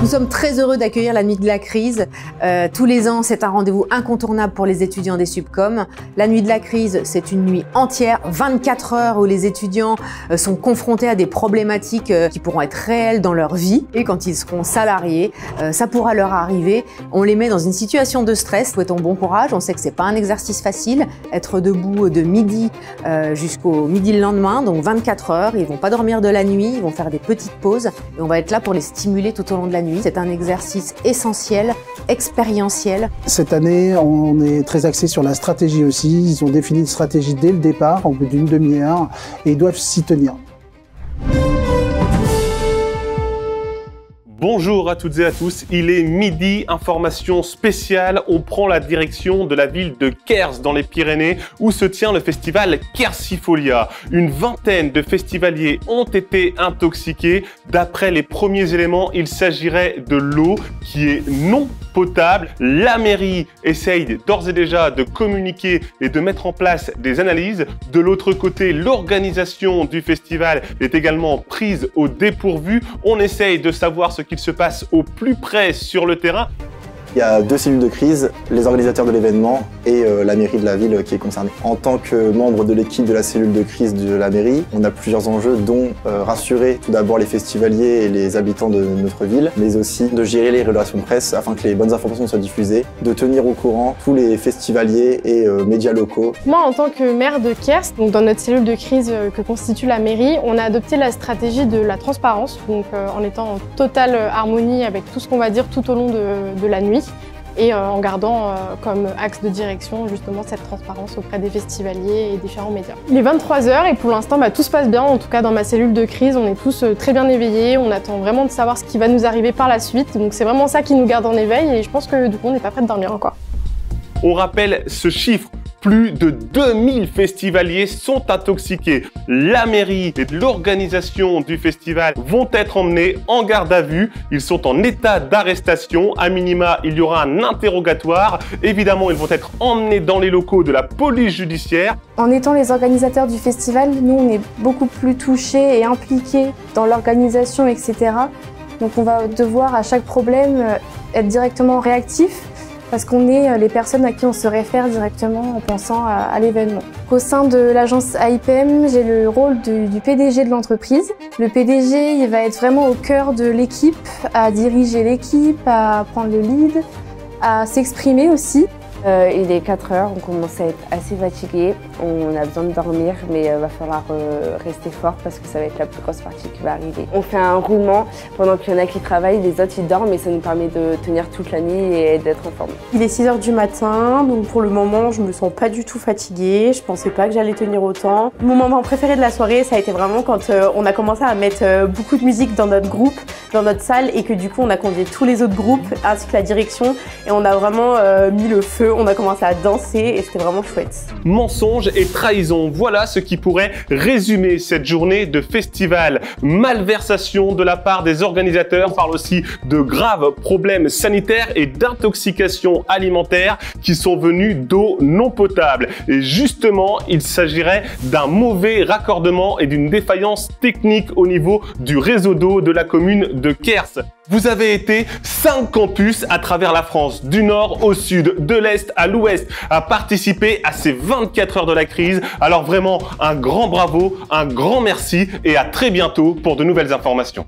sommes très heureux d'accueillir la Nuit de la Crise. Tous les ans, c'est un rendez-vous incontournable pour les étudiants des Subcom. La Nuit de la Crise, c'est une nuit entière, 24 heures où les étudiants sont confrontés à des problématiques qui pourront être réelles dans leur vie. Et quand ils seront salariés, ça pourra leur arriver. On les met dans une situation de stress. Souhaitons bon courage. On sait que c'est pas un exercice facile. Être debout de midi jusqu'au midi le lendemain, donc 24 heures. Ils vont pas dormir de la nuit, ils vont faire des petites pauses. Et on va être là pour les stimuler tout au long de la nuit. C'est un exercice essentiel, expérientiel. Cette année, on est très axé sur la stratégie aussi. Ils ont défini une stratégie dès le départ, au bout d'une demi-heure, et ils doivent s'y tenir. Bonjour à toutes et à tous, il est midi, information spéciale, on prend la direction de la ville de Kers dans les Pyrénées où se tient le festival Kersifolia. Une vingtaine de festivaliers ont été intoxiqués. D'après les premiers éléments, il s'agirait de l'eau qui est non potable. La mairie essaye d'ores et déjà de communiquer et de mettre en place des analyses. De l'autre côté, l'organisation du festival est également prise au dépourvu. On essaye de savoir ce qu'il se passe au plus près sur le terrain. Il y a deux cellules de crise, les organisateurs de l'événement et la mairie de la ville qui est concernée. En tant que membre de l'équipe de la cellule de crise de la mairie, on a plusieurs enjeux dont rassurer tout d'abord les festivaliers et les habitants de notre ville, mais aussi de gérer les relations de presse afin que les bonnes informations soient diffusées, de tenir au courant tous les festivaliers et médias locaux. Moi, en tant que maire de Kers, donc dans notre cellule de crise que constitue la mairie, on a adopté la stratégie de la transparence, donc en étant en totale harmonie avec tout ce qu'on va dire tout au long de la nuit. Et en gardant comme axe de direction justement cette transparence auprès des festivaliers et différents médias. Il est 23 h et pour l'instant tout se passe bien, en tout cas dans ma cellule de crise, on est tous très bien éveillés, on attend vraiment de savoir ce qui va nous arriver par la suite, donc c'est vraiment ça qui nous garde en éveil et je pense que du coup on n'est pas prêt de dormir encore. On rappelle ce chiffre. Plus de 2000 festivaliers sont intoxiqués. La mairie et l'organisation du festival vont être emmenés en garde à vue. Ils sont en état d'arrestation. À minima, il y aura un interrogatoire. Évidemment, ils vont être emmenés dans les locaux de la police judiciaire. En étant les organisateurs du festival, nous, on est beaucoup plus touchés et impliqués dans l'organisation, etc. Donc on va devoir à chaque problème être directement réactifs, parce qu'on est les personnes à qui on se réfère directement en pensant à l'événement. Au sein de l'agence AIPM, j'ai le rôle du PDG de l'entreprise. Le PDG, il va être vraiment au cœur de l'équipe, à diriger l'équipe, à prendre le lead, à s'exprimer aussi. Il est 4 h, on commence à être assez fatigué, on a besoin de dormir, mais il va falloir rester fort parce que ça va être la plus grosse partie qui va arriver. On fait un roulement pendant qu'il y en a qui travaillent, les autres ils dorment et ça nous permet de tenir toute la nuit et d'être en forme. Il est 6 h du matin, donc pour le moment je me sens pas du tout fatiguée, je pensais pas que j'allais tenir autant. Mon moment préféré de la soirée, ça a été vraiment quand on a commencé à mettre beaucoup de musique dans notre groupe, dans notre salle, et que du coup on a convié tous les autres groupes ainsi que la direction et on a vraiment mis le feu. On a commencé à danser et c'était vraiment chouette. Mensonge et trahison, voilà ce qui pourrait résumer cette journée de festival. Malversation de la part des organisateurs, on parle aussi de graves problèmes sanitaires et d'intoxication alimentaire qui sont venus d'eau non potable. Et justement, il s'agirait d'un mauvais raccordement et d'une défaillance technique au niveau du réseau d'eau de la commune de Kers. Vous avez été 5 campus à travers la France, du nord au sud, de l'est à l'ouest, à participer à ces 24 heures de la crise. Alors vraiment, un grand bravo, un grand merci et à très bientôt pour de nouvelles informations.